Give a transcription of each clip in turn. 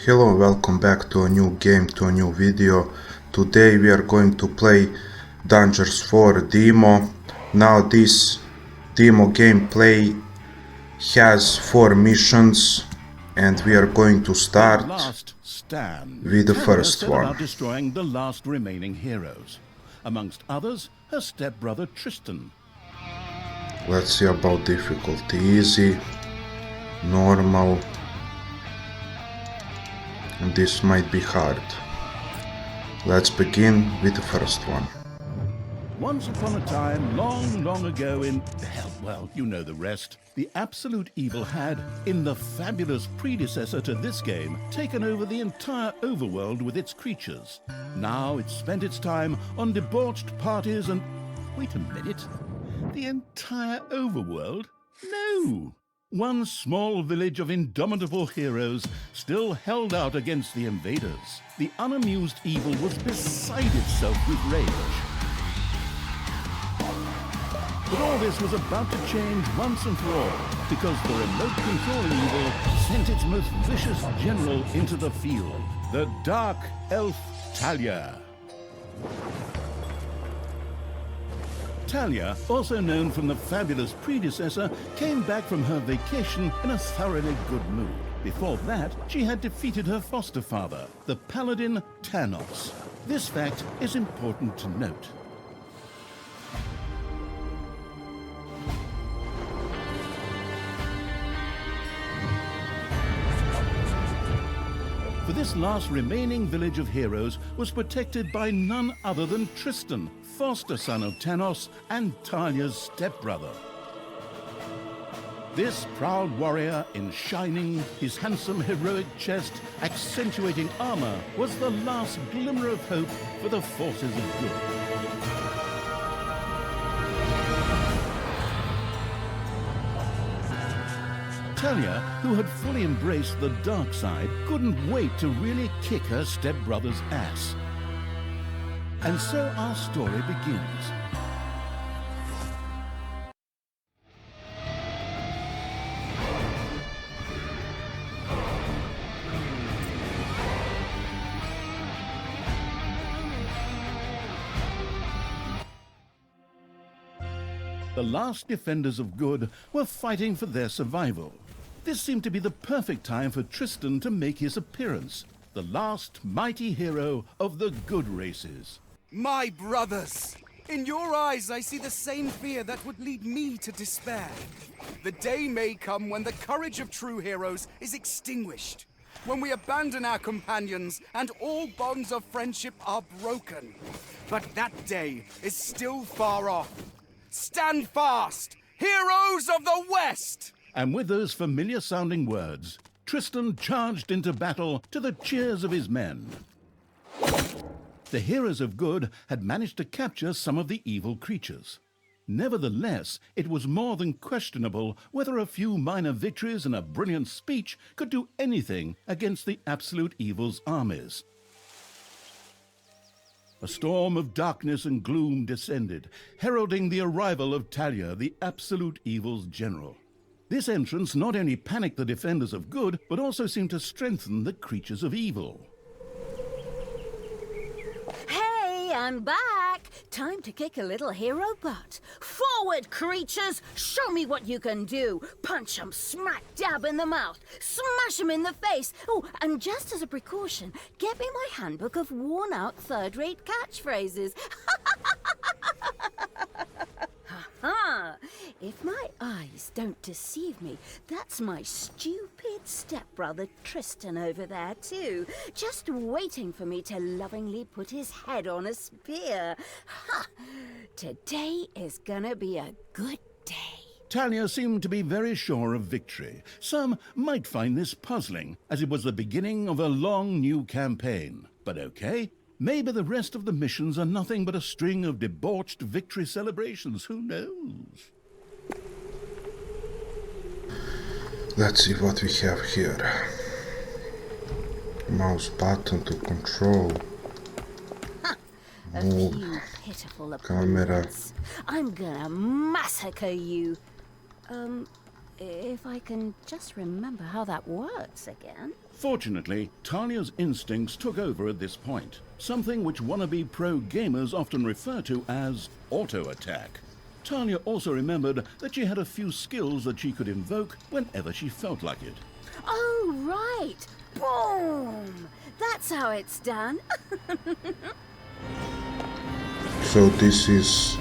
Hello and welcome back to a new game, to a new video. Today we are going to play Dangers 4 demo. Now this demo gameplay has 4 missions and we are going to start Last stand. with the Talia first set one. about destroying the last remaining heroes. Amongst others, her stepbrother Tristan. Let's see about difficulty. Easy, normal, and this might be hard. Let's begin with the first one. Once upon a time, long, long ago in... well, you know the rest. The absolute evil had, in the fabulous predecessor to this game, taken over the entire overworld with its creatures. Now it spent its time on debauched parties and... Wait a minute. The entire overworld? No! One small village of indomitable heroes still held out against the invaders. The unamused evil was beside itself with rage. But all this was about to change once and for all, because the remote controlling evil sent its most vicious general into the field, the dark elf Talia. Talia, also known from the fabulous predecessor, came back from her vacation in a thoroughly good mood. Before that, she had defeated her foster father, the paladin Tanos. This fact is important to note. For this last remaining village of heroes was protected by none other than Tristan, foster son of Tanos and Talia's stepbrother. This proud warrior in shining, his handsome heroic chest accentuating armor, was the last glimmer of hope for the forces of good. Talia, who had fully embraced the dark side, couldn't wait to really kick her stepbrother's ass. And so our story begins. The last defenders of good were fighting for their survival. This seemed to be the perfect time for Tristan to make his appearance, the last mighty hero of the good races. My brothers! In your eyes I see the same fear that would lead me to despair. The day may come when the courage of true heroes is extinguished, when we abandon our companions and all bonds of friendship are broken. But that day is still far off. Stand fast, heroes of the West! And with those familiar-sounding words, Tristan charged into battle to the cheers of his men. The heroes of good had managed to capture some of the evil creatures. Nevertheless, it was more than questionable whether a few minor victories and a brilliant speech could do anything against the absolute evil's armies. A storm of darkness and gloom descended, heralding the arrival of Talia, the absolute evil's general. This entrance not only panicked the defenders of good, but also seemed to strengthen the creatures of evil. Hey, I'm back! Time to kick a little hero butt. Forward, creatures! Show me what you can do! Punch 'em smack dab in the mouth! Smash 'em in the face! Oh, and just as a precaution, get me my handbook of worn-out third-rate catchphrases. Ha! If my eyes don't deceive me, that's my stupid stepbrother Tristan over there too, just waiting for me to lovingly put his head on a spear. Ha! Today is gonna be a good day. Talia seemed to be very sure of victory. Some might find this puzzling, as it was the beginning of a long new campaign. But okay. Maybe the rest of the missions are nothing but a string of debauched victory celebrations. Who knows? Let's see what we have here. Mouse button to control. A Move. few pitiful Camera. opponents. I'm gonna massacre you. If I can just remember how that works again. Fortunately, Talia's instincts took over at this point, something which wannabe pro gamers often refer to as auto-attack. Talia also remembered that she had a few skills that she could invoke whenever she felt like it. Oh, right! Boom! That's how it's done. So this is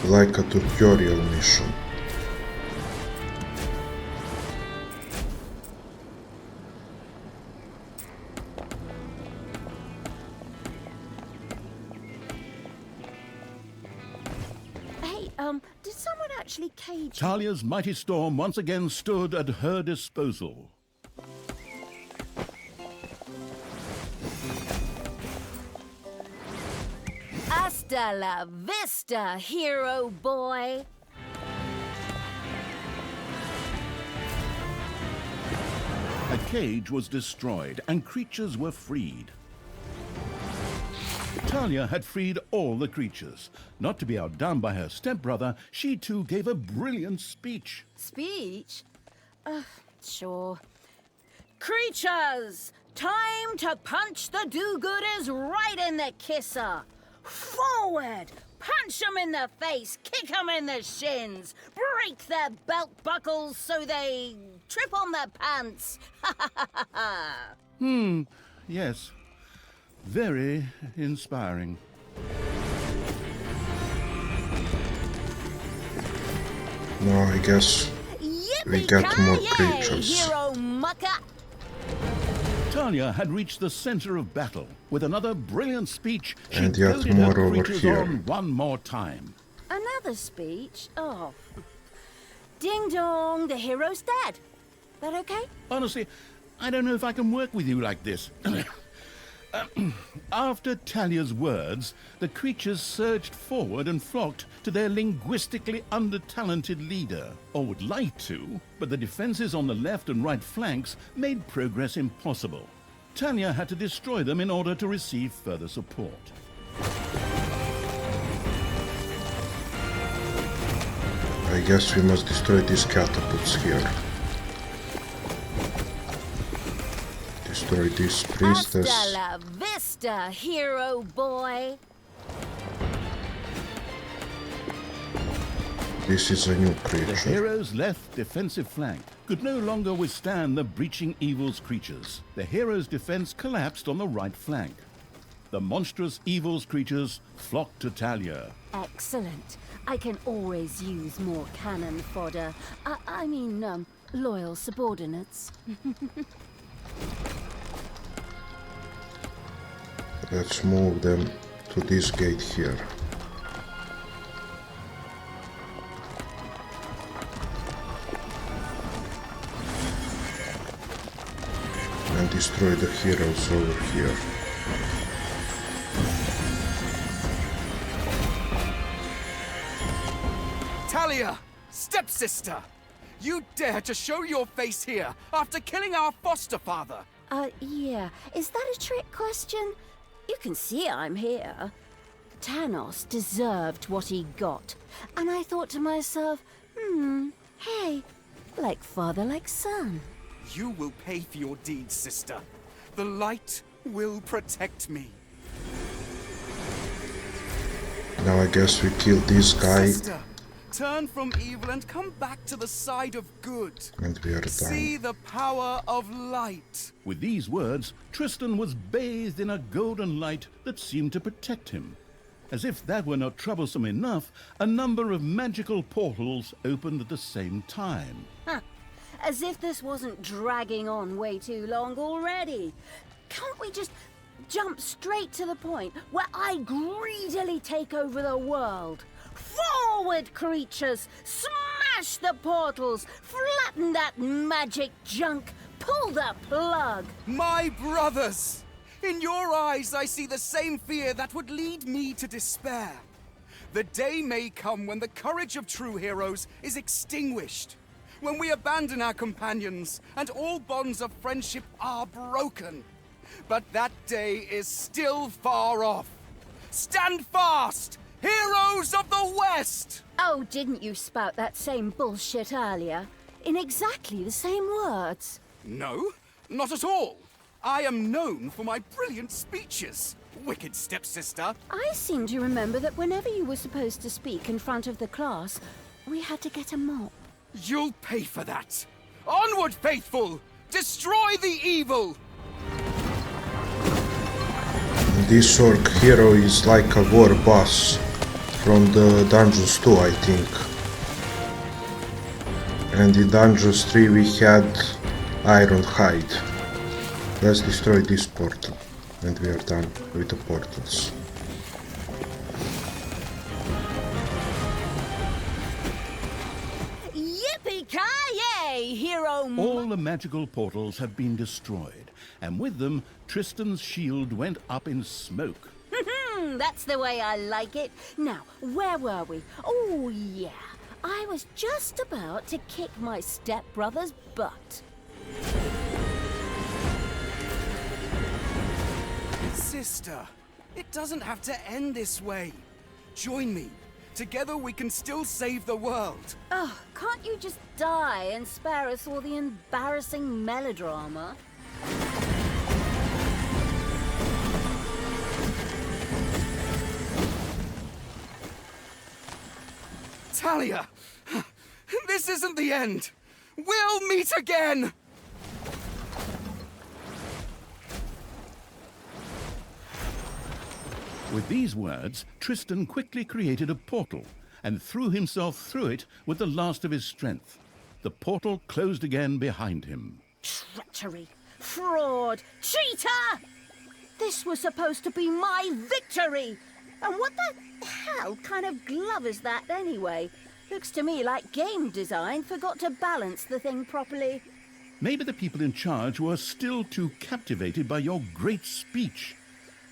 like a tutorial mission. Hey, did someone actually cage you? Talia's mighty storm once again stood at her disposal. Hasta la vista, hero boy! A cage was destroyed and creatures were freed. Talia had freed all the creatures. Not to be outdone by her stepbrother, she too gave a brilliant speech. Speech? Sure. Creatures! Time to punch the do-gooders right in the kisser! Forward! Punch 'em in the face, kick 'em in the shins, break their belt buckles so they trip on their pants. Yes, very inspiring. Now I guess we get more creatures. Hero mucker! Talia had reached the center of battle. With another brilliant speech, she And yet goaded more her over creatures here. on one more time. Another speech? Oh. Ding dong, the hero's dead. That okay? Honestly, I don't know if I can work with you like this. After Talia's words, the creatures surged forward and flocked to their linguistically under-talented leader, or would like to, but the defenses on the left and right flanks made progress impossible. Talia had to destroy them in order to receive further support. I guess we must destroy these catapults here. Destroy this priestess. Hasta la vista, hero boy. This is a new The creature. hero's left defensive flank could no longer withstand the breaching evil's creatures. The hero's defense collapsed on the right flank. The monstrous evil's creatures flocked to Talia. Excellent. I can always use more cannon fodder. I mean, loyal subordinates. Let's move them to this gate here. And destroy the heroes over here. Talia, stepsister! You dare to show your face here after killing our foster father! Yeah. Is that a trick question? You can see I'm here. Thanos deserved what he got. And I thought to myself, hey, like father, like son. You will pay for your deeds, sister. The light will protect me. Now I guess we kill this guy Sister, turn from evil and come back to the side of good. and we are See done. the power of light. With these words, Tristan was bathed in a golden light that seemed to protect him. As if that were not troublesome enough, a number of magical portals opened at the same time. As if this wasn't dragging on way too long already. Can't we just jump straight to the point where I greedily take over the world? Forward, creatures! Smash the portals! Flatten that magic junk! Pull the plug! My brothers! In your eyes, I see the same fear that would lead me to despair. The day may come when the courage of true heroes is extinguished, when we abandon our companions and all bonds of friendship are broken. But that day is still far off. Stand fast, heroes of the West! Oh, didn't you spout that same bullshit earlier? in exactly the same words. No, not at all. I am known for my brilliant speeches, wicked stepsister. I seem to remember that whenever you were supposed to speak in front of the class, we had to get a mop. You'll pay for that. Onward, faithful! Destroy the evil! This orc hero is like a war boss from the Dungeons 2, I think. And in Dungeons 3 we had Ironhide. Let's destroy this portal and we are done with the portals. Yippee-ki-yay, hero! All the magical portals had been destroyed, and with them, Tristan's shield went up in smoke. That's the way I like it. Now, where were we? Oh, yeah. I was just about to kick my stepbrother's butt. Sister, it doesn't have to end this way. Join me. Together we can still save the world. Oh, can't you just die and spare us all the embarrassing melodrama? Talia! This isn't the end! We'll meet again! With these words, Tristan quickly created a portal and threw himself through it with the last of his strength. The portal closed again behind him. Treachery! Fraud! Cheater! This was supposed to be my victory! And what the hell kind of glove is that anyway? Looks to me like game design forgot to balance the thing properly. Maybe the people in charge were still too captivated by your great speech.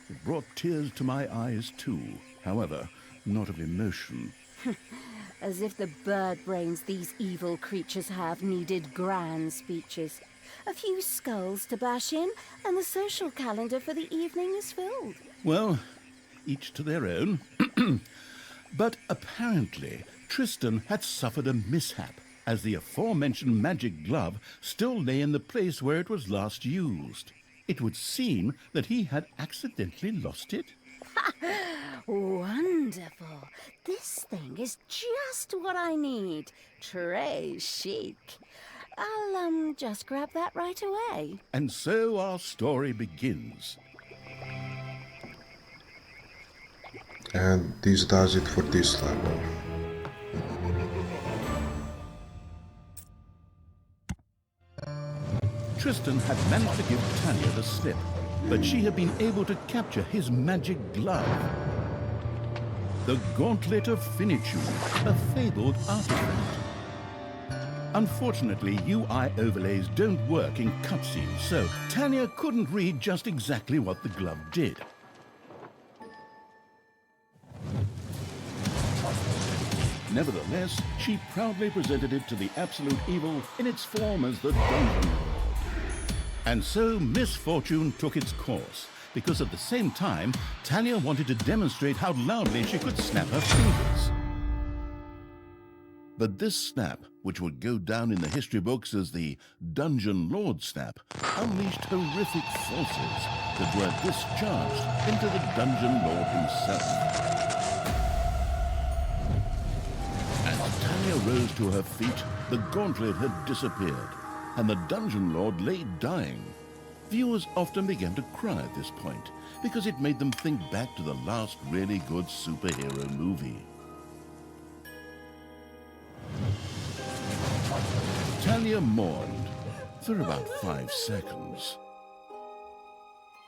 It brought tears to my eyes too, however, not of emotion. As if the bird brains these evil creatures have needed grand speeches. A few skulls to bash in, and the social calendar for the evening is filled. Well, each to their own. But apparently, Tristan had suffered a mishap, as the aforementioned magic glove still lay in the place where it was last used. It would seem that he had accidentally lost it. Wonderful. This thing is just what I need. Très chic. I'll, just grab that right away. And so our story begins. And this does it for this level. Tristan had managed to give Talia the slip, but she had been able to capture his magic glove. The Gauntlet of Finitude, a fabled artifact. Unfortunately, UI overlays don't work in cutscenes, so Talia couldn't read just exactly what the glove did. Nevertheless, she proudly presented it to the Absolute Evil in its form as the Dungeon Lord. And so misfortune took its course, because at the same time, Talia wanted to demonstrate how loudly she could snap her fingers. But this snap, which would go down in the history books as the Dungeon Lord snap, unleashed horrific forces that were discharged into the Dungeon Lord himself. As Talia rose to her feet, the gauntlet had disappeared, and the Dungeon Lord lay dying. Viewers often began to cry at this point, because it made them think back to the last really good superhero movie. Talia mourned for about 5 seconds.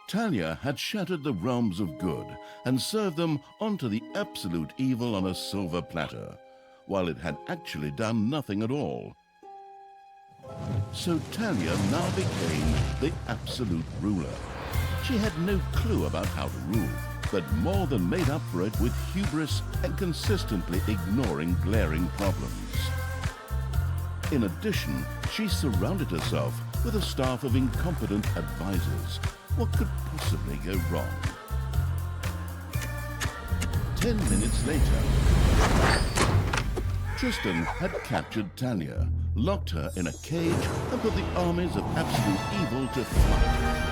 Talia had shattered the realms of good and served them onto the Absolute Evil on a silver platter, while it had actually done nothing at all. So Talia now became the absolute ruler. She had no clue about how to rule, but more than made up for it with hubris and consistently ignoring glaring problems. In addition, she surrounded herself with a staff of incompetent advisors. What could possibly go wrong? 10 minutes later, Tristan had captured Talia, locked her in a cage, and put the armies of absolute evil to flight.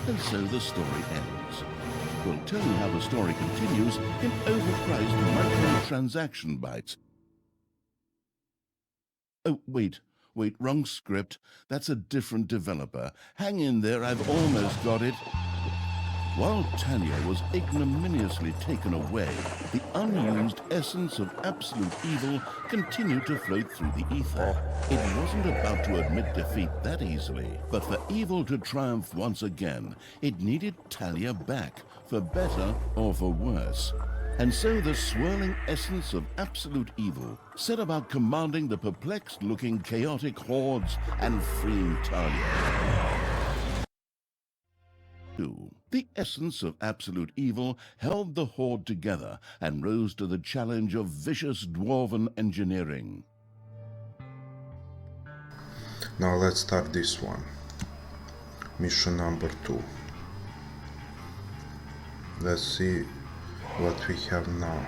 And so the story ends. We'll tell you how the story continues in overpriced microtransaction bites. Oh, wait, wrong script. That's a different developer. Hang in there, I've almost got it. While Talia was ignominiously taken away, the unused essence of absolute evil continued to float through the ether. It wasn't about to admit defeat that easily, but for evil to triumph once again, it needed Talia back, for better or for worse. And so the swirling essence of absolute evil set about commanding the perplexed-looking chaotic hordes and freeing Talia. 2. The essence of absolute evil held the horde together and rose to the challenge of vicious dwarven engineering. Now let's start this one. Mission number 2. Let's see what we have now.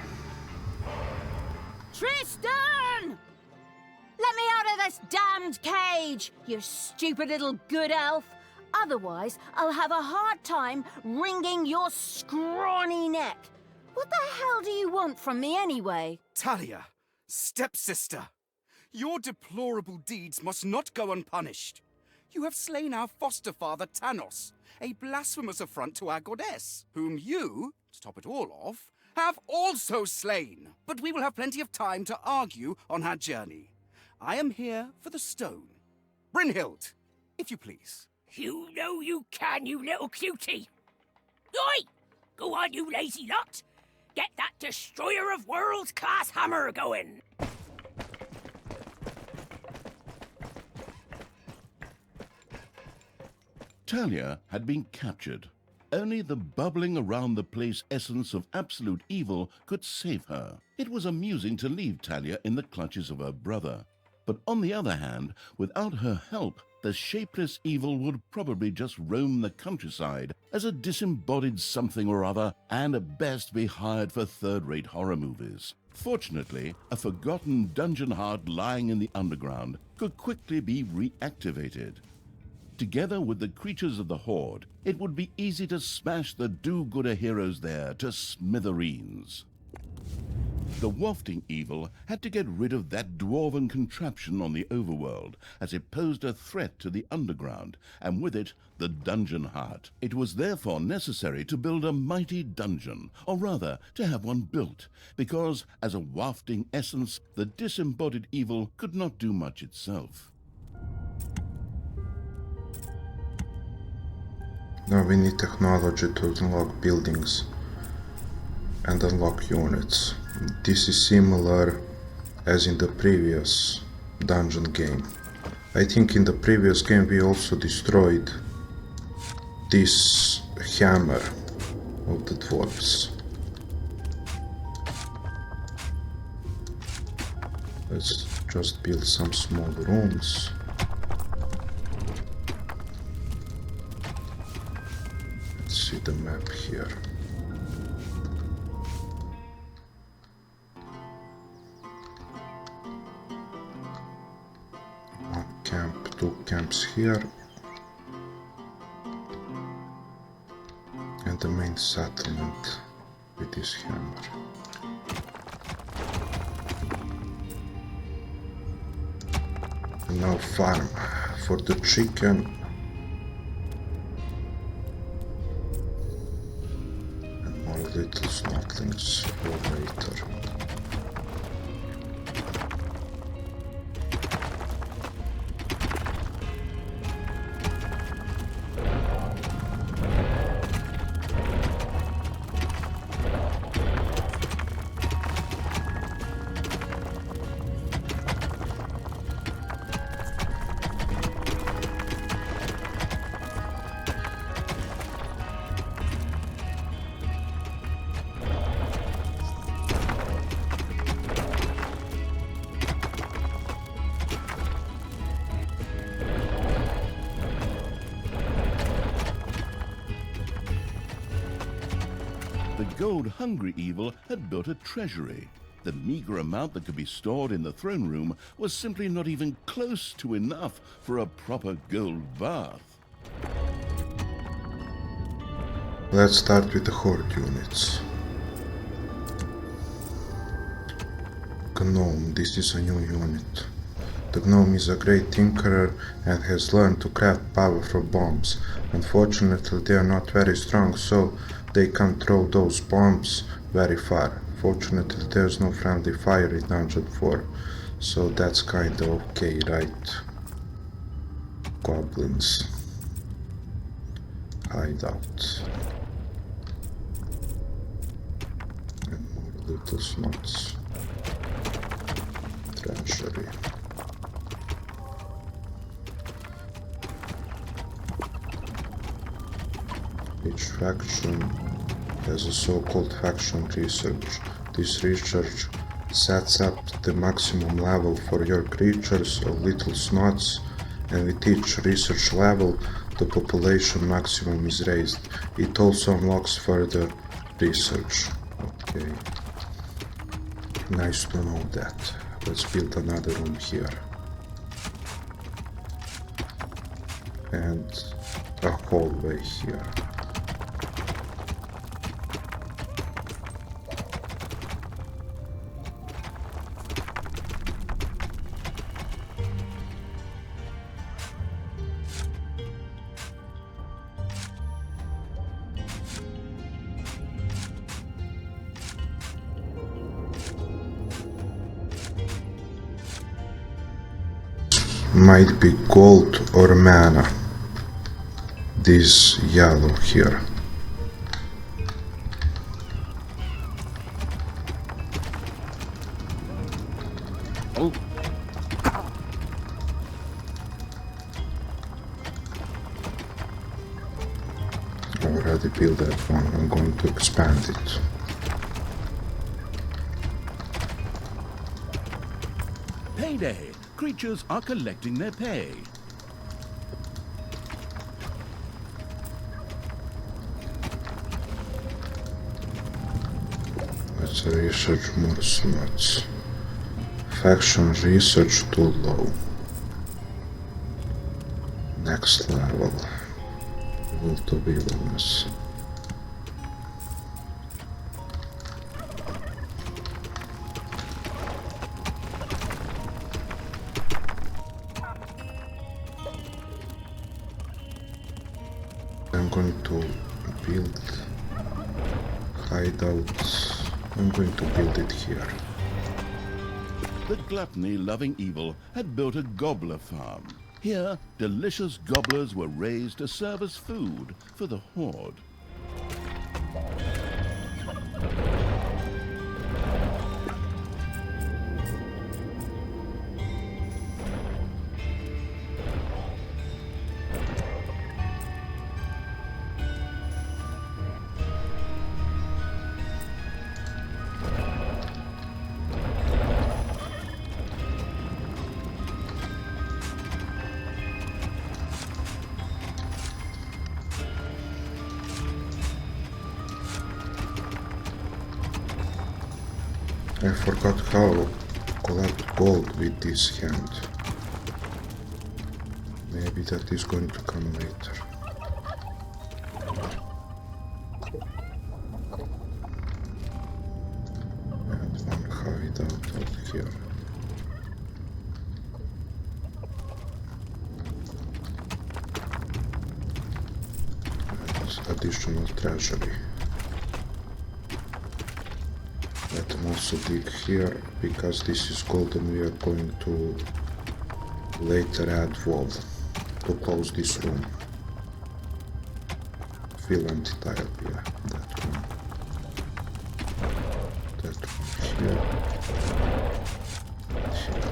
Tristan! Let me out of this damned cage, you stupid little good elf. Otherwise, I'll have a hard time wringing your scrawny neck. What the hell do you want from me anyway? Talia, stepsister, your deplorable deeds must not go unpunished. You have slain our foster father Tanos, a blasphemous affront to our goddess, whom you, to top it all off, have also slain. But we will have plenty of time to argue on our journey. I am here for the stone. Brynhild, if you please. You know you can, you little cutie. Oi! Go on, you lazy lot. Get that destroyer of worlds class hammer going. Talia had been captured. Only the bubbling around the place essence of absolute evil could save her. It was amusing to leave Talia in the clutches of her brother. But on the other hand, without her help, the shapeless evil would probably just roam the countryside as a disembodied something or other, and at best be hired for third-rate horror movies. Fortunately, a forgotten dungeon heart lying in the underground could quickly be reactivated. Together with the creatures of the Horde, it would be easy to smash the do-gooder heroes there to smithereens. The wafting evil had to get rid of that dwarven contraption on the overworld, as it posed a threat to the underground, and with it, the dungeon heart. It was therefore necessary to build a mighty dungeon, or rather, to have one built, because, as a wafting essence, the disembodied evil could not do much itself. Now we need technology to unlock buildings and unlock units. This is similar as in the previous dungeon game. I think in the previous game we also destroyed this hammer of the dwarves. Let's just build some small rooms. Let's see the map here. Two camps here, and the main settlement with this hammer. And now farm for the chicken and more little snotlings for later. The gold-hungry evil had built a treasury. The meager amount that could be stored in the throne room was simply not even close to enough for a proper gold bath. Let's start with the horde units. Gnome, this is a new unit. The gnome is a great tinkerer and has learned to craft powerful bombs. Unfortunately, they are not very strong, so they can't throw those bombs very far. Fortunately, there's no friendly fire in Dungeon 4, so that's kinda okay, right? Goblins. Hideout. And more little snots. Treasury. Each faction has a so-called faction research. This research sets up the maximum level for your creatures of little snots, and with each research level the population maximum is raised. It also unlocks further research. Okay. Nice to know that. Let's build another room here. And a hallway here. Might be gold or mana. This yellow here. Oh, Already built that one. I'm going to expand it. payday! Creatures are collecting their pay. Let's research more slots. Faction research too low. Next level. Will to villainous. I'm going to build hideouts. I'm going to build it here. The gluttony-loving evil had built a gobbler farm. Here, delicious gobblers were raised to serve as food for the horde. I forgot how to collect gold with this hand. Maybe that is going to come later. And one hideout out here. And additional treasury. Let them also dig here, because this is gold and we are going to later add wall to close this room. Fill anti-tile, yeah, that one. That one here. Here.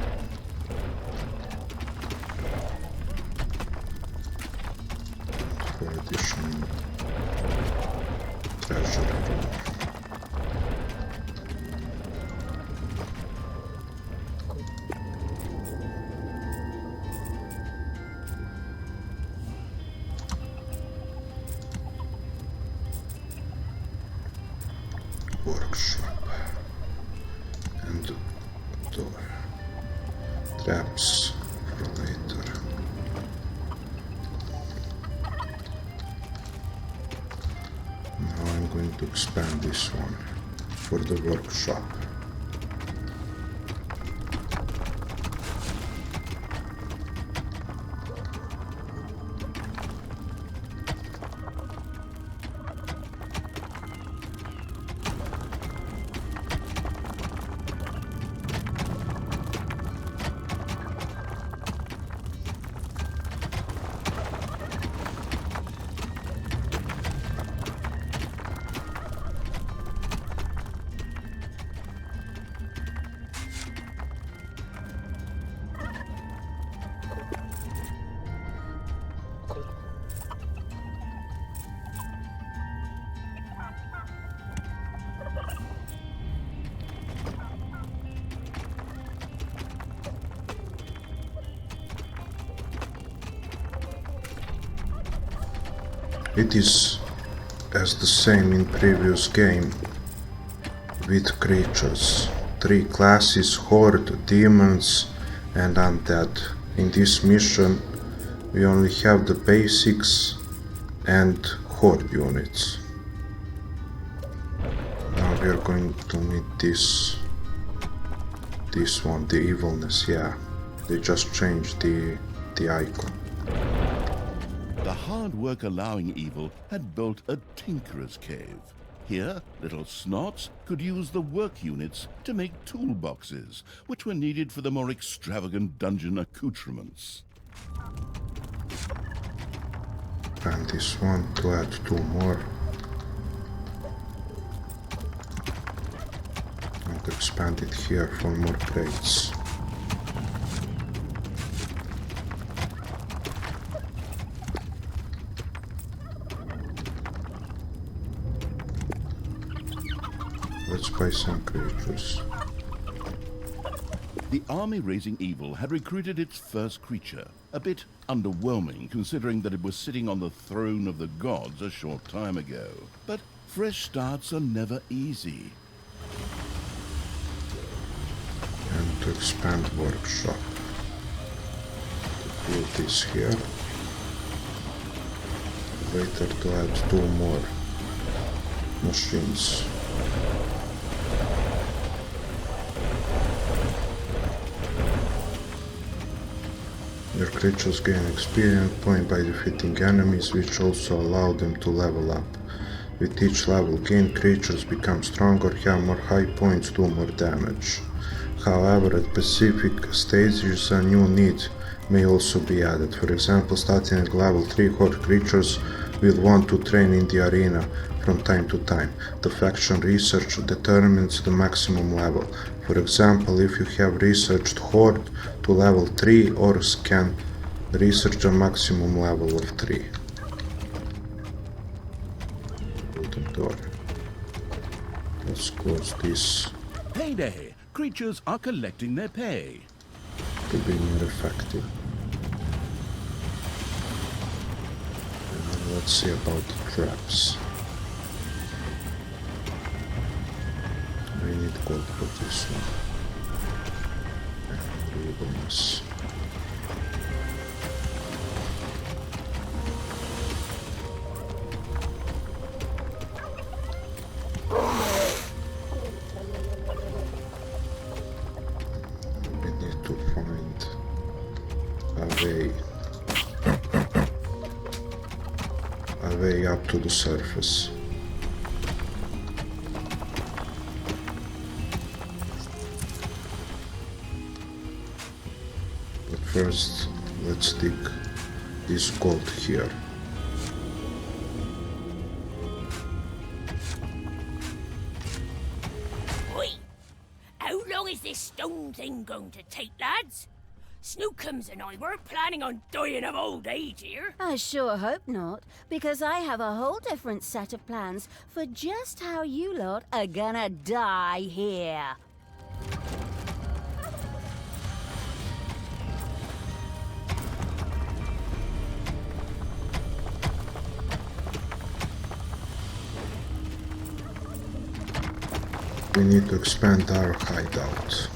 For additional treasury room. Workshop. traps for later. Now I'm going to expand this one for the workshop. It is as the same in previous game with creatures. 3 classes: Horde, Demons and Undead. In this mission we only have the basics and Horde units. Now we are going to meet this one, the Evilness, yeah. They just changed the icon. The hard work allowing evil had built a tinkerer's cave. Here, little snots could use the work units to make toolboxes, which were needed for the more extravagant dungeon accoutrements. And this one to add 2 more. And expand it here for more crates. Let's buy some creatures. The army raising evil had recruited its first creature, a bit underwhelming considering that it was sitting on the throne of the gods a short time ago. But fresh starts are never easy. And to expand workshop. To build this here. Later to add 2 more machines. Your creatures gain experience point by defeating enemies, which also allow them to level up. With each level gained, creatures become stronger, have more high points, do more damage. However, at specific stages a new need may also be added. For example, starting at level 3, Horde creatures will want to train in the arena from time to time. The faction research determines the maximum level. For example, if you have researched Horde to level 3, Orcs can research a maximum level of 3. Golden door. Let's close this Payday! Creatures are collecting their pay. to be more effective. And let's see about the traps. We need gold for this one. And ribbons. We need to find a way up to the surface. But first, let's dig this gold here. Oi! How long is this stone thing going to take, lads? Snookums and I weren't planning on dying of old age here. I sure hope not, because I have a whole different set of plans for just how you lot are gonna die here. We need to expand our hideout.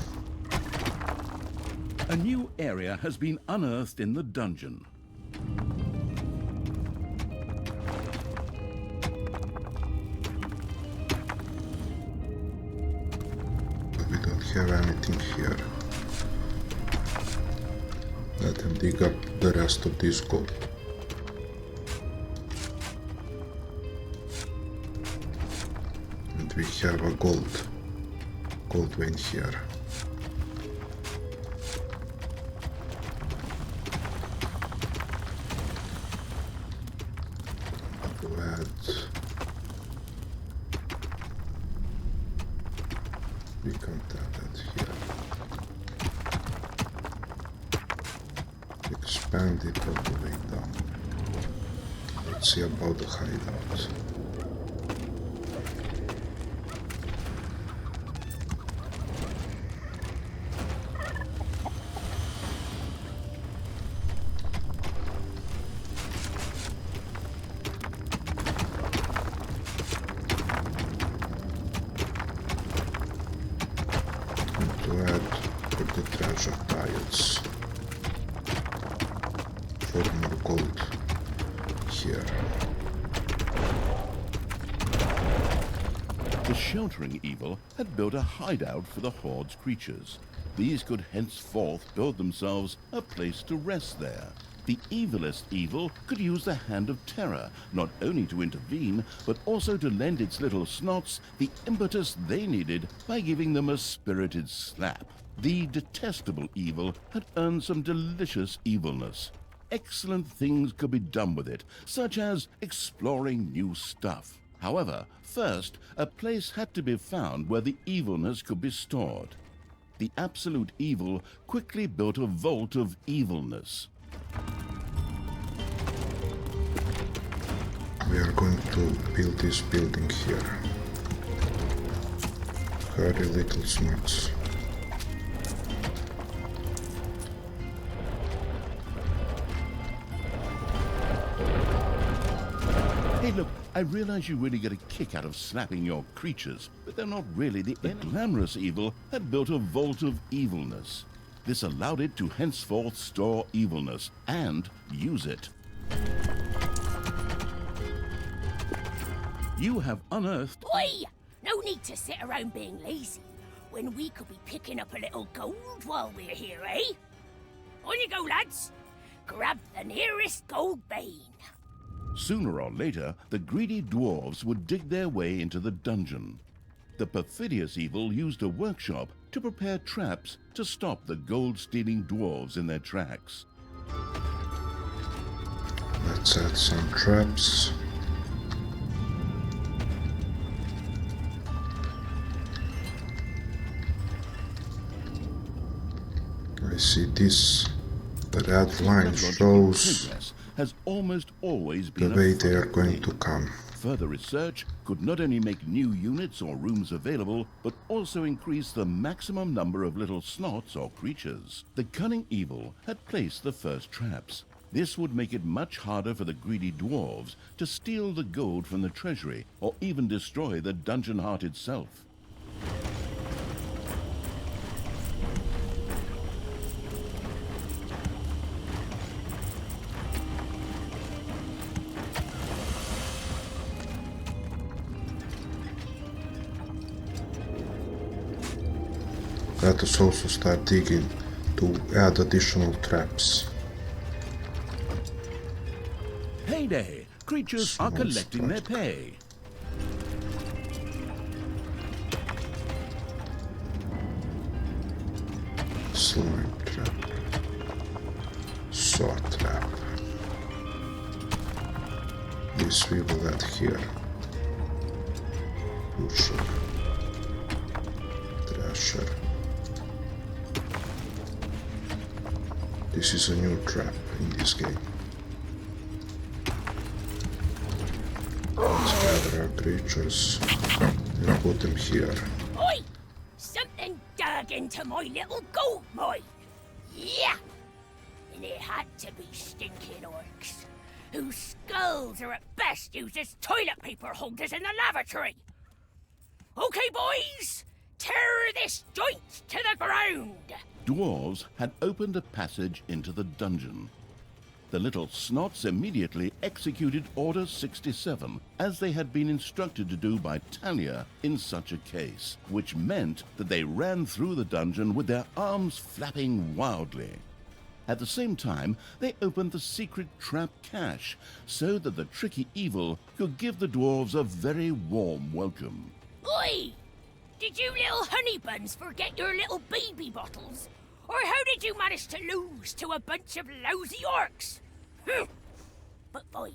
A A new area has been unearthed in the dungeon. We don't have anything here. Let them dig up the rest of this gold. And we have a gold vein here. We can't add that here. Expand it all the way down. Let's see about the hideout. To add for the treasure tiles. For more gold here. The Sheltering Evil had built a hideout for the Horde's creatures. These could henceforth build themselves a place to rest there. The evilest evil could use the Hand of Terror, not only to intervene, but also to lend its little snots the impetus they needed by giving them a spirited slap. The detestable evil had earned some delicious evilness. Excellent things could be done with it, such as exploring new stuff. However, first, a place had to be found where the evilness could be stored. The Absolute Evil quickly built a vault of evilness. We are going to build this building here. Very little smarts. Hey, look, I realize you really get a kick out of slapping your creatures, but they're not really the glamorous evil had built a vault of evilness. This allowed it to henceforth store evilness and use it. You have unearthed... Oi! No need to sit around being lazy when we could be picking up a little gold while we're here, eh? On you go, lads. Grab the nearest gold vein. Sooner or later, the greedy dwarves would dig their way into the dungeon. The perfidious evil used a workshop to prepare traps to stop the gold-stealing dwarves in their tracks. Let's add some traps. I see this red line shows Progress has almost always the been way a they are fun going thing. to come. Further research could not only make new units or rooms available, but also increase the maximum number of little snots or creatures. The cunning evil had placed the first traps. This would make it much harder for the greedy dwarves to steal the gold from the treasury, or even destroy the dungeon heart itself. Let us also start digging to add additional traps. Heyday! Creatures are Small collecting their strike. pay. Slime trap. Saw trap. This we will add here. Pusher. Thrasher. This is a new trap in this game. Let's gather our creatures and put them here. Oi! Something dug into my little gold mine. Yeah! And it had to be stinking orcs, whose skulls are at best used as toilet paper holders in the lavatory. Okay, boys! Tear this joint to the ground! dwarves had opened a passage into the dungeon. The little snots immediately executed Order 67, as they had been instructed to do by Talia in such a case, which meant that they ran through the dungeon with their arms flapping wildly. At the same time, they opened the secret trap cache, so that the tricky evil could give the dwarves a very warm welcome. Oi! Did you little honey buns forget your little baby bottles? Or how did you manage to lose to a bunch of lousy orcs? But fine.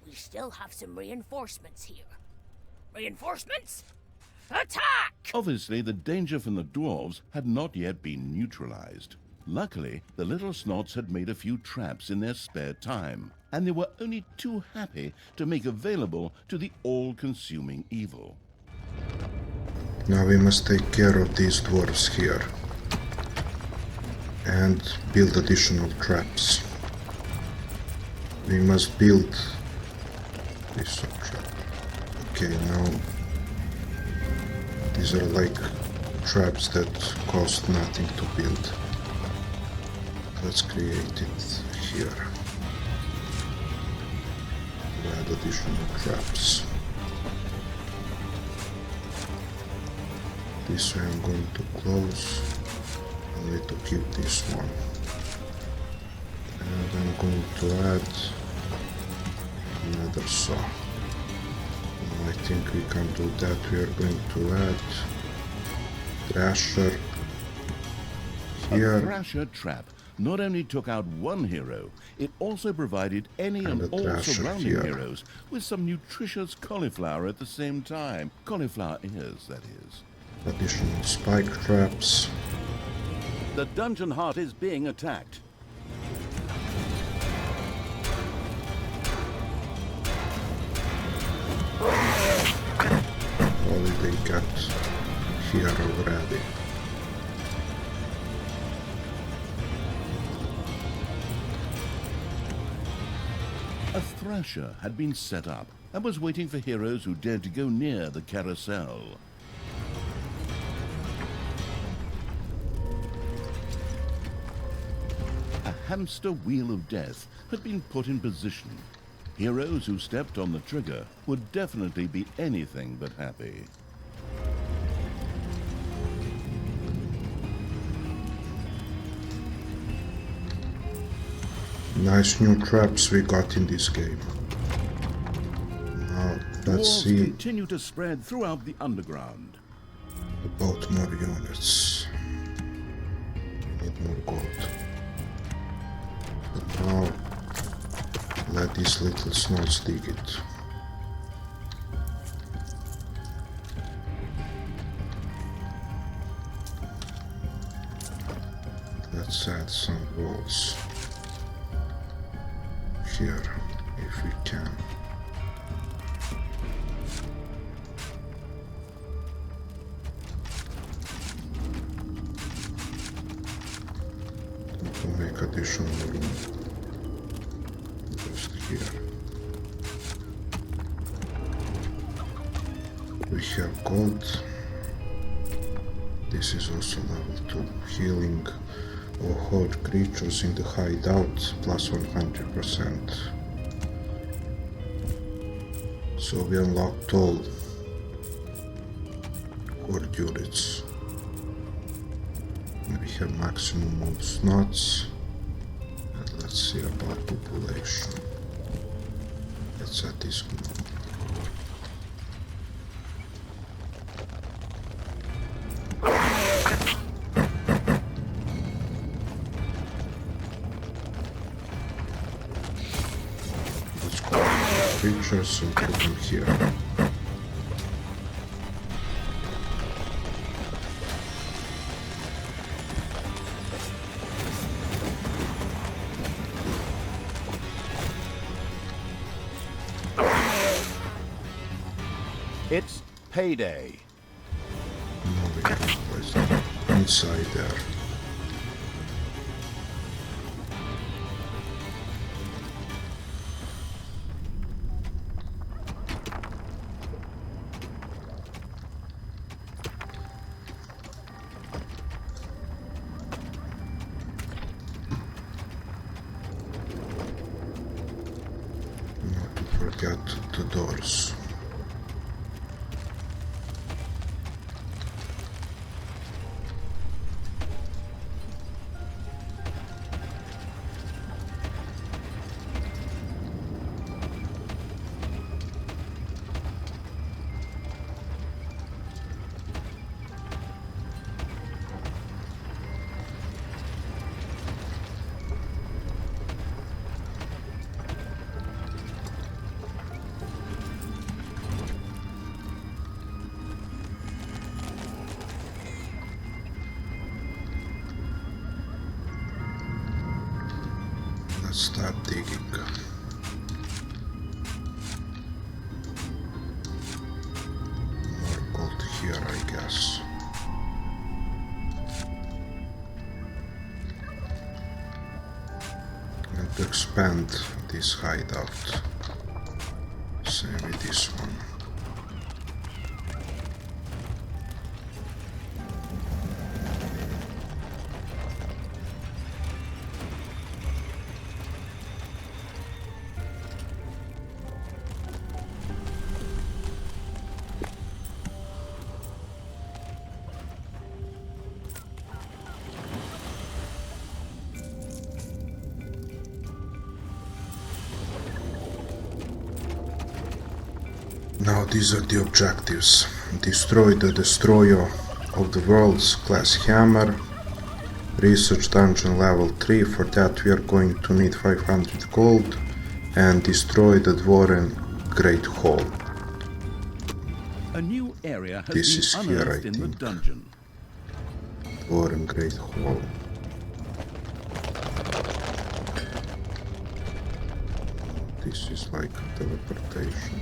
We still have some reinforcements here. Reinforcements? Attack! Obviously, the danger from the dwarves had not yet been neutralized. Luckily, the little snots had made a few traps in their spare time, and they were only too happy to make available to the all-consuming evil. Now we must take care of these dwarves here and build additional traps. We must build this trap. Okay, now these are like traps that cost nothing to build. Let's create it here. Add additional traps. This way I'm going to close. I need to keep this one. And I'm going to add another saw. Now I think we can do that. We are going to add Thrasher here. A Thrasher trap not only took out one hero, it also provided any and all Thrasher surrounding here. heroes with some nutritious cauliflower at the same time. Cauliflower ears, that is. Additional spike traps. The dungeon heart is being attacked. Probably they got here already. A Thrasher had been set up and was waiting for heroes who dared to go near the carousel. A hamster wheel of death had been put in position. Heroes who stepped on the trigger would definitely be anything but happy. Nice new traps we got in this game. Now let's Dwarves see continue to spread throughout the underground. about more units. We need more gold. But now let these little snots dig it. Let's add some walls here if we can. To make additional room just here. We have gold. This is also level 2 healing. Or hold creatures in the hideout plus 100%. So we unlocked all horde units. And we have maximum of snots. And let's see about population. Let's add this one. Creatures and put them here. It's payday. Now we can place them inside there. forget the doors. Let's start digging. More gold here, I guess. And to expand this hideout. Same with this one. Now these are the objectives. Destroy the Destroyer of the Worlds class hammer. Research dungeon level 3. For that we are going to need 500 gold. And destroy the Dvoren Great Hall. A new area has This been is here, unearthed I in the think. dungeon. Dvoren Great Hall. This is like teleportation.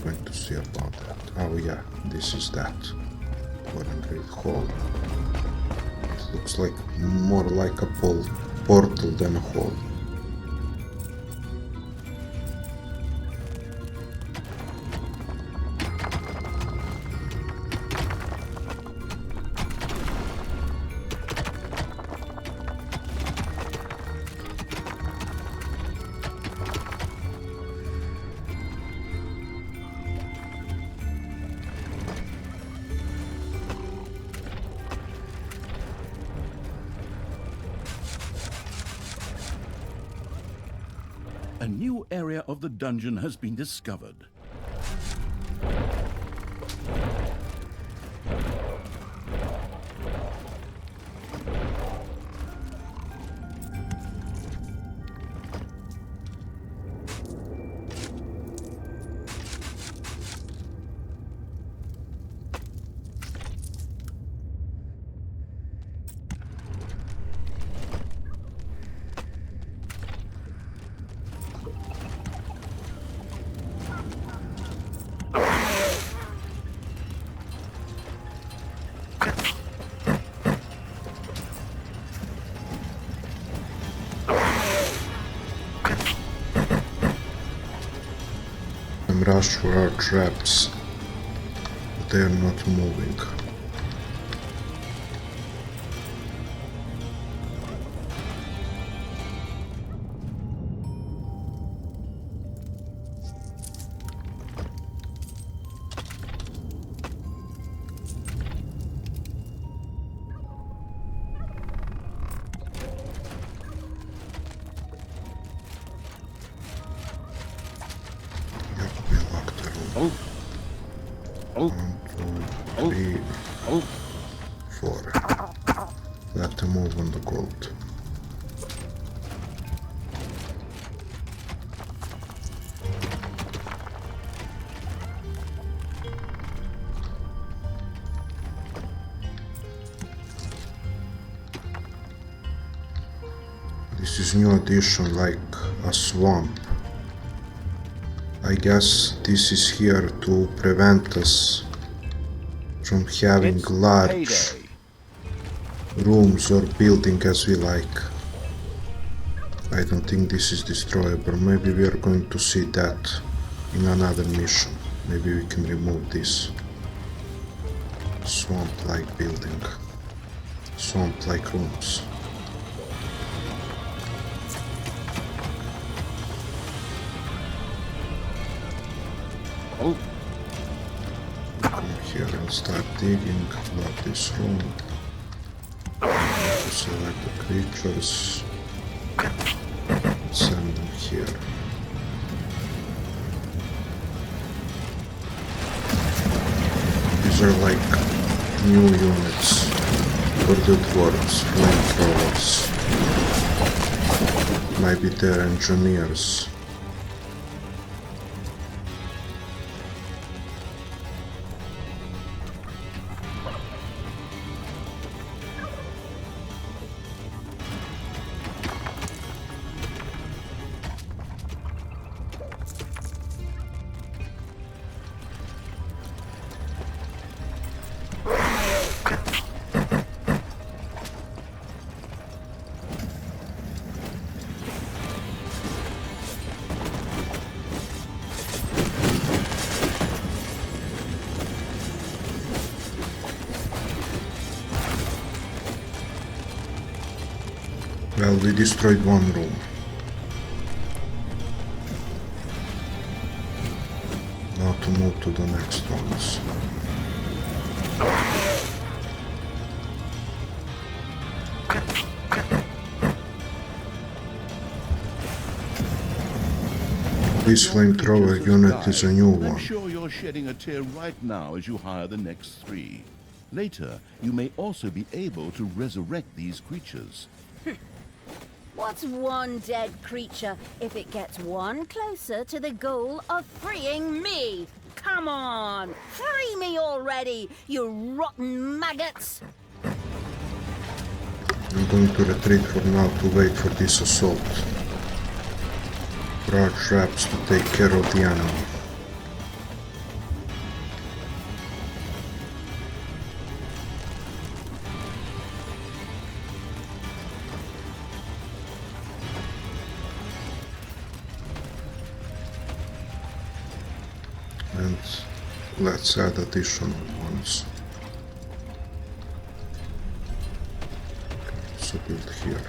We're going to see about that. Oh yeah, this is that. Dvoren Great Hall. It looks like more like a portal than a hall. A new area of the dungeon has been discovered. Rush for our traps, but they are not moving. One, two, three, four. Let them move on the gold. This is new addition, like a swamp. I guess this is here to prevent us from having large rooms or building as we like. I don't think this is destroyable. Maybe we are going to see that in another mission. Maybe we can remove this swamp-like building, swamp-like rooms. Come here and start digging. Lock this room. Select the creatures. Send them here. These are like new units for the dwarves, flamethrowers. Maybe they're engineers. Well, we destroyed one room. Now to move to the next ones. This flamethrower unit is a new I'm one. sure you're shedding a tear right now as you hire the next 3. Later, you may also be able to resurrect these creatures. What's one dead creature if it gets one closer to the goal of freeing me? Come on! Free me already, you rotten maggots! I'm going to retreat for now to wait for this assault. Draw traps to take care of the enemy. And let's add additional ones. So build here.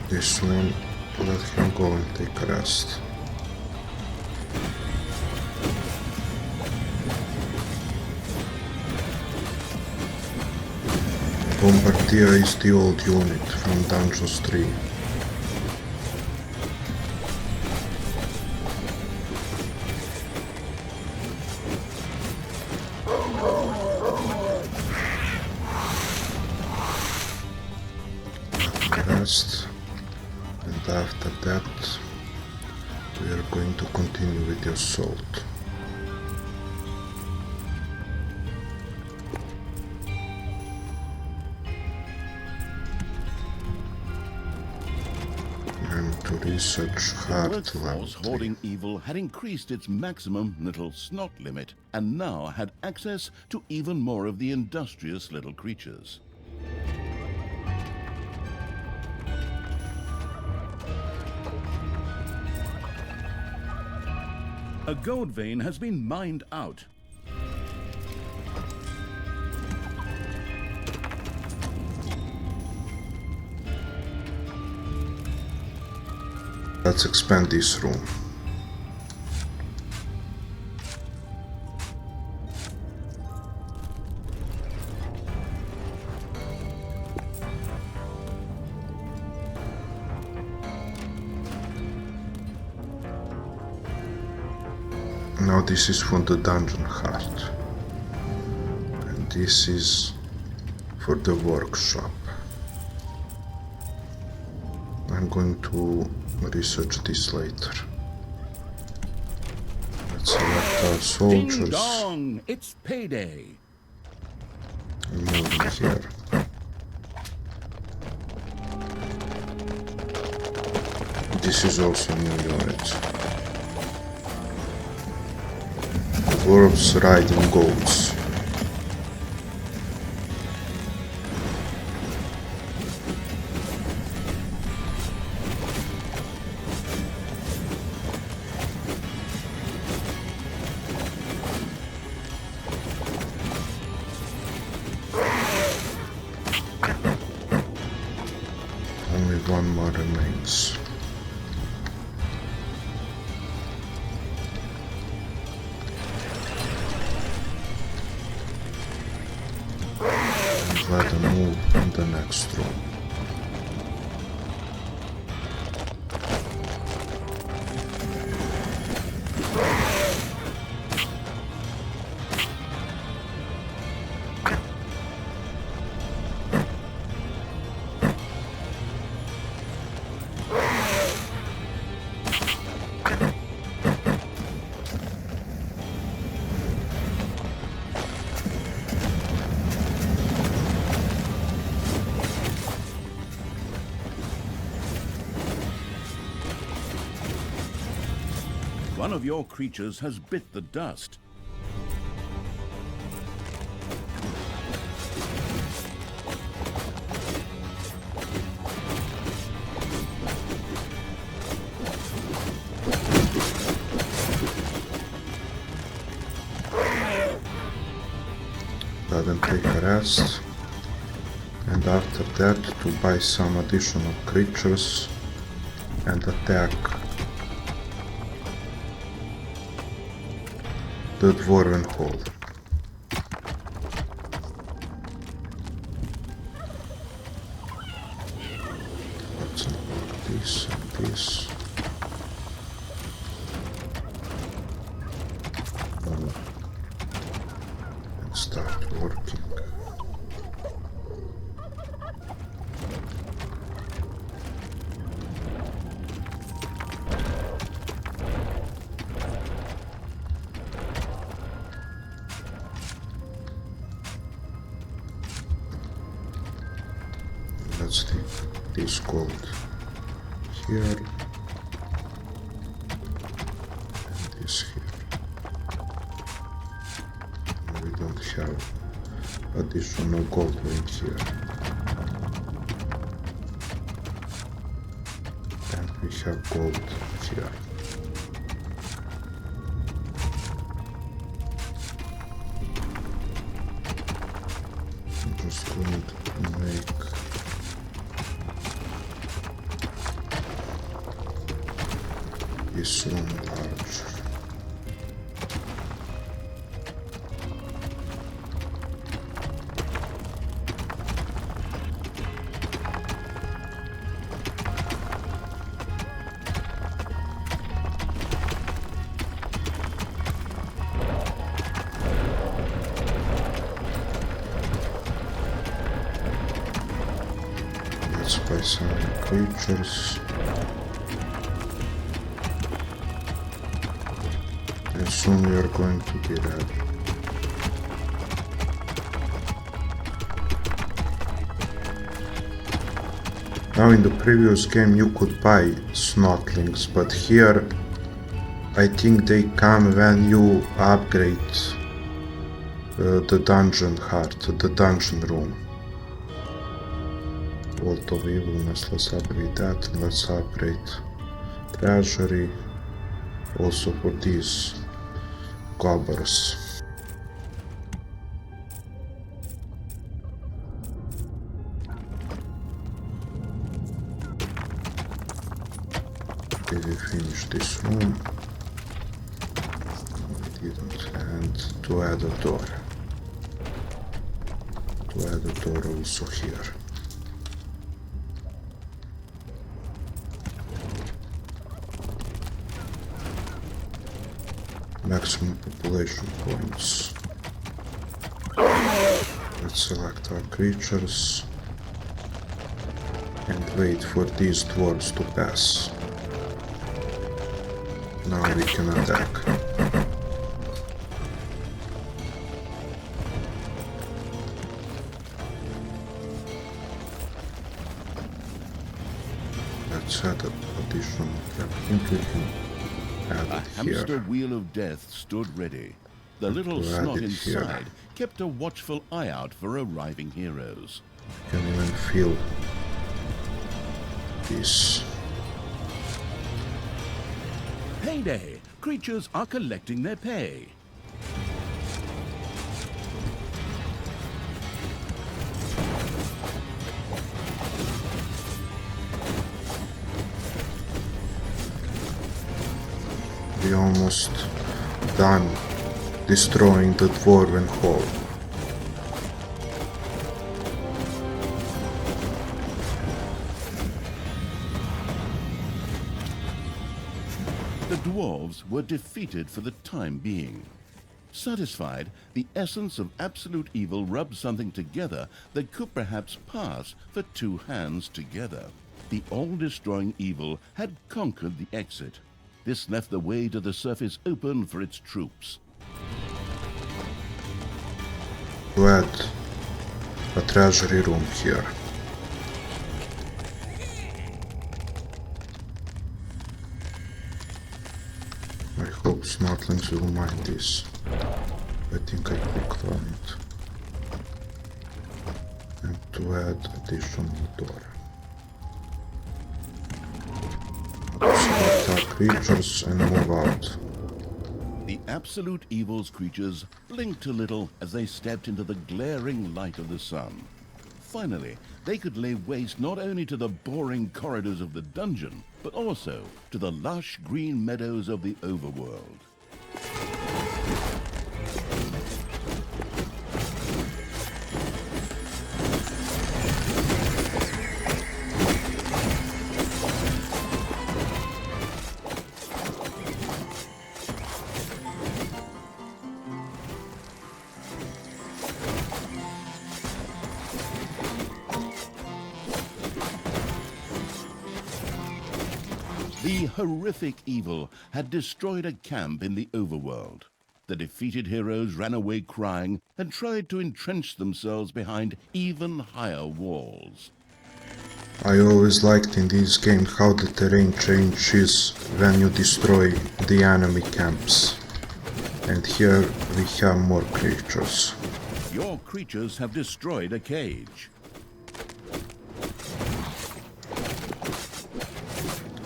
This one, let him go and take a rest. Bombardier is the old unit from Dungeons 3. Rest. And after that, we are going to continue with the assault. And to research The hard workforce level 3. hoarding evil had increased its maximum little snot limit and now had access to even more of the industrious little creatures. A gold vein has been mined out. Let's expand this room. Now this is for the dungeon heart, and this is for the workshop. I'm going to research this later. Let's select our Ding soldiers. dong! It's payday. Moving here. This is also new unit. Dwarves riding goats. Only one more remains. And let them move in the next room. One of your creatures has bit the dust. Let them take a rest. And after that to buy some additional creatures and attack the Dwarven Hall. Let's unlock this and this. And start working. Let's take this gold here and this here. We don't have additional gold in here. And we have gold here. I'm just going to make this room larger. Let's buy some creatures. And soon we are going to be ready. Now in the previous game you could buy snotlings, but here I think they come when you upgrade the dungeon heart, the dungeon room. Vault of Evilness, let's upgrade that, and let's upgrade Treasury also for these gobbers. Okay, we finished this room. We didn't, and to add a door. To add a door also here. Maximum population points. Let's select our creatures and wait for these dwarves to pass. Now we can attack. think we can add A it hamster here. wheel of death stood ready. The little to add snot it here. inside kept a watchful eye out for arriving heroes. You can even feel this. Payday! Creatures are collecting their pay. We almost done destroying the Dwarven Hall. The dwarves were defeated for the time being. Satisfied, the essence of absolute evil rubbed something together that could perhaps pass for two hands together. The all-destroying evil had conquered the exit. This left the way to the surface open for its troops. To add a treasury room here. I hope Smartlings will mind this. I think I clicked on it. And to add additional door. Attack creatures and move out. The absolute evil's creatures blinked a little as they stepped into the glaring light of the sun. Finally, they could lay waste not only to the boring corridors of the dungeon, but also to the lush green meadows of the overworld. The horrific evil had destroyed a camp in the overworld. The defeated heroes ran away crying and tried to entrench themselves behind even higher walls. I always liked in this game how the terrain changes when you destroy the enemy camps. And here we have more creatures. Your creatures have destroyed a cage.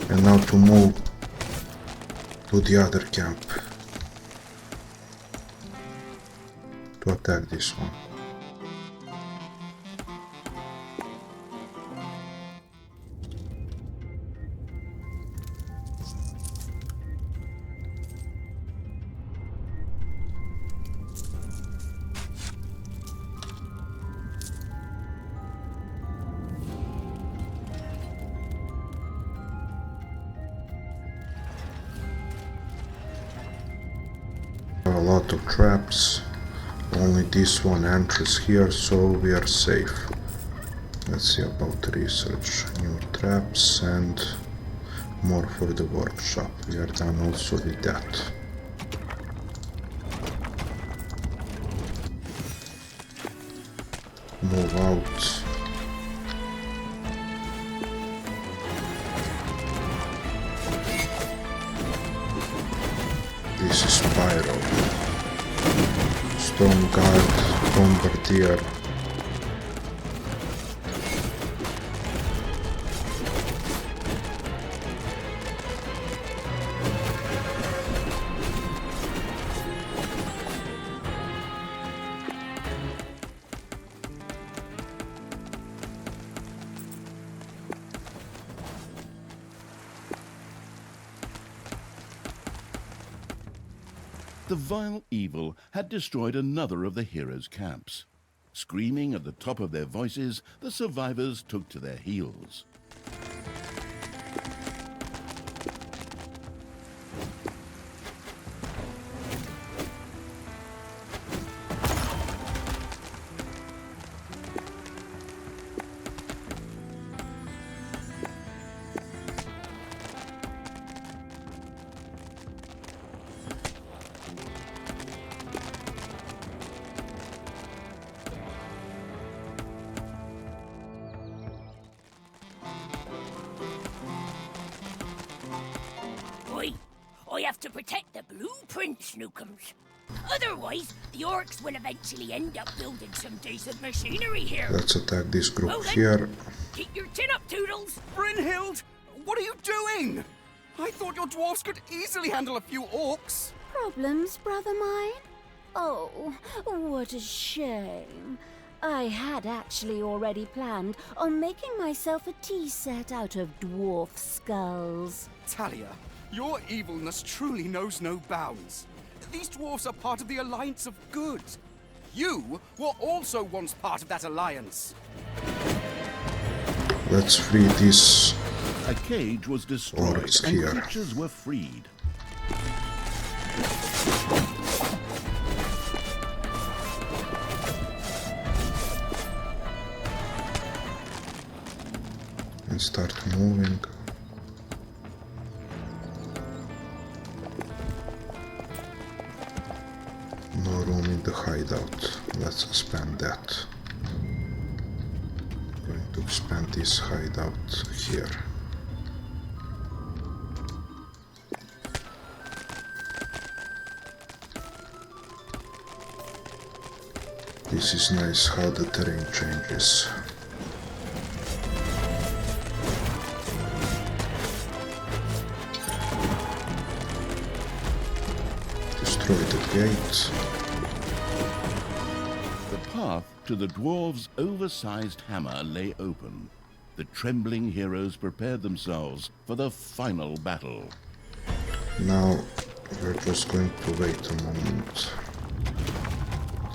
And now to move to the other camp. To attack this one. A lot of traps, only this one enters here, so we are safe. Let's see about research. New traps and more for the workshop. We are done also with that. Move out. This is Pyro. Stone Guard, Bombardier. The vile evil had destroyed another of the heroes' camps. Screaming at the top of their voices, the survivors took to their heels. I have to protect the blueprint, Snookums. Otherwise, the orcs will eventually end up building some decent machinery here. Let's attack this group Well then, here. keep your chin up, Toodles. Brynhild, what are you doing? I thought your dwarves could easily handle a few orcs. Problems, brother mine? Oh, what a shame. I had actually already planned on making myself a tea set out of dwarf skulls. Talia, your evilness truly knows no bounds. These dwarves are part of the Alliance of Good. You were also once part of that alliance. Let's free this. A cage was destroyed Orcs and here. creatures were freed. And start moving. No room in the hideout. Let's expand that. Going to expand this hideout here. This is nice how the terrain changes. Destroy the gate. The path to the dwarves' oversized hammer lay open. The trembling heroes prepared themselves for the final battle. Now we're just going to wait a moment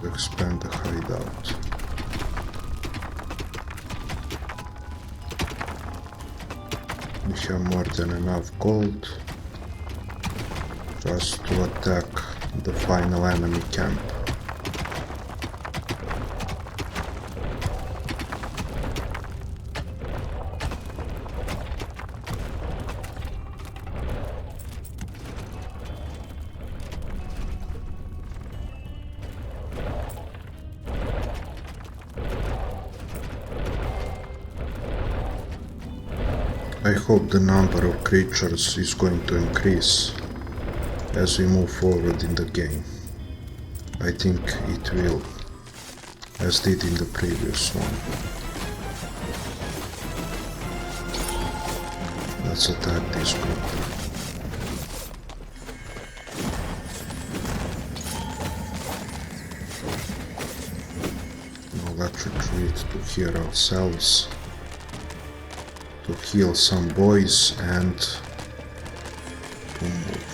to expand the hideout. We have more than enough gold just to attack the final enemy camp. I hope the number of creatures is going to increase as we move forward in the game. I think it will, as did in the previous one. Let's attack this group. Now let's retreat to heal ourselves, to heal some boys and to move.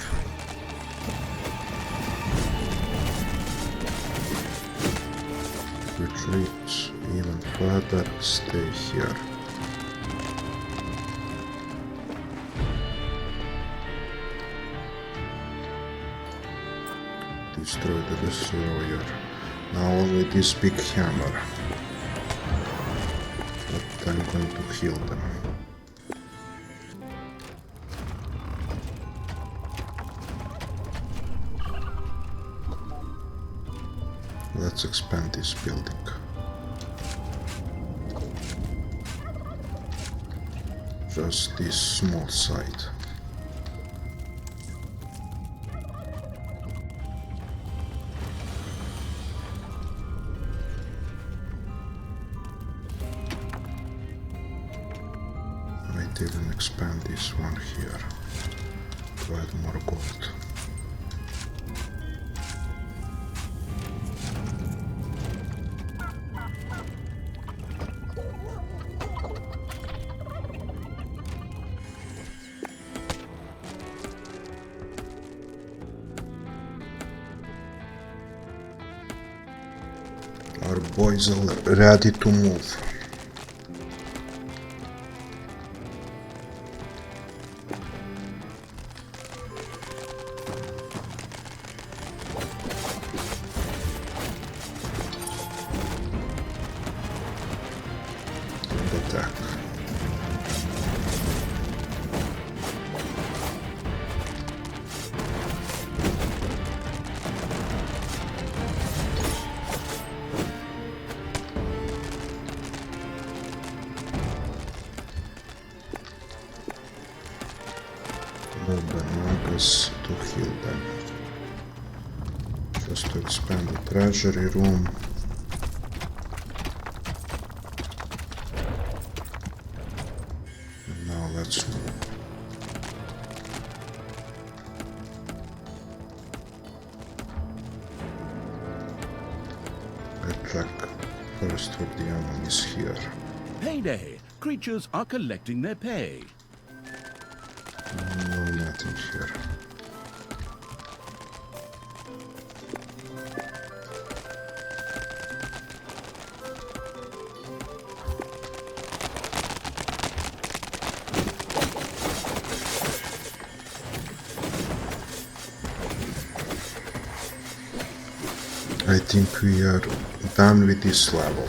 Retreat even further, stay here. Destroy the destroyer. Now only this big hammer. But I'm going to heal them. Let's expand this building. Just this small side. Might even expand this one here to add more gold. Our boys are ready to move. And attack. among us to heal them. Just to expand the treasury room. Now let's move. Let's check first for the enemies here. Payday! Creatures are collecting their pay. No, nothing here. I think we are done with this level.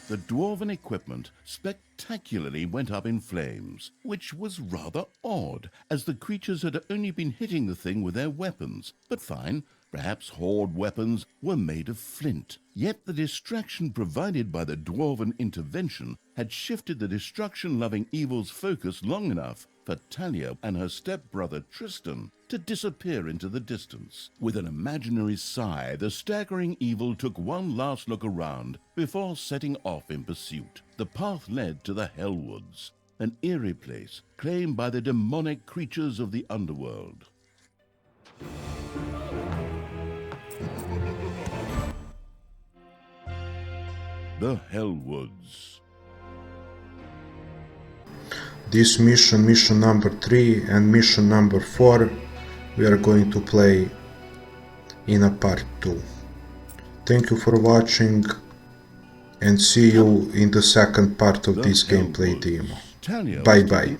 The dwarven equipment spectacularly went up in flames, which was rather odd, as the creatures had only been hitting the thing with their weapons. But fine, perhaps horde weapons were made of flint. Yet the distraction provided by the dwarven intervention had shifted the destruction-loving evil's focus long enough for Talia and her stepbrother Tristan to disappear into the distance. With an imaginary sigh, the staggering evil took one last look around before setting off in pursuit. The path led to the Hellwoods, an eerie place claimed by the demonic creatures of the underworld. The Hellwoods. This mission number 3 and mission number 4, we are going to play in a part 2. Thank you for watching and see you in the second part of this gameplay demo. Bye bye.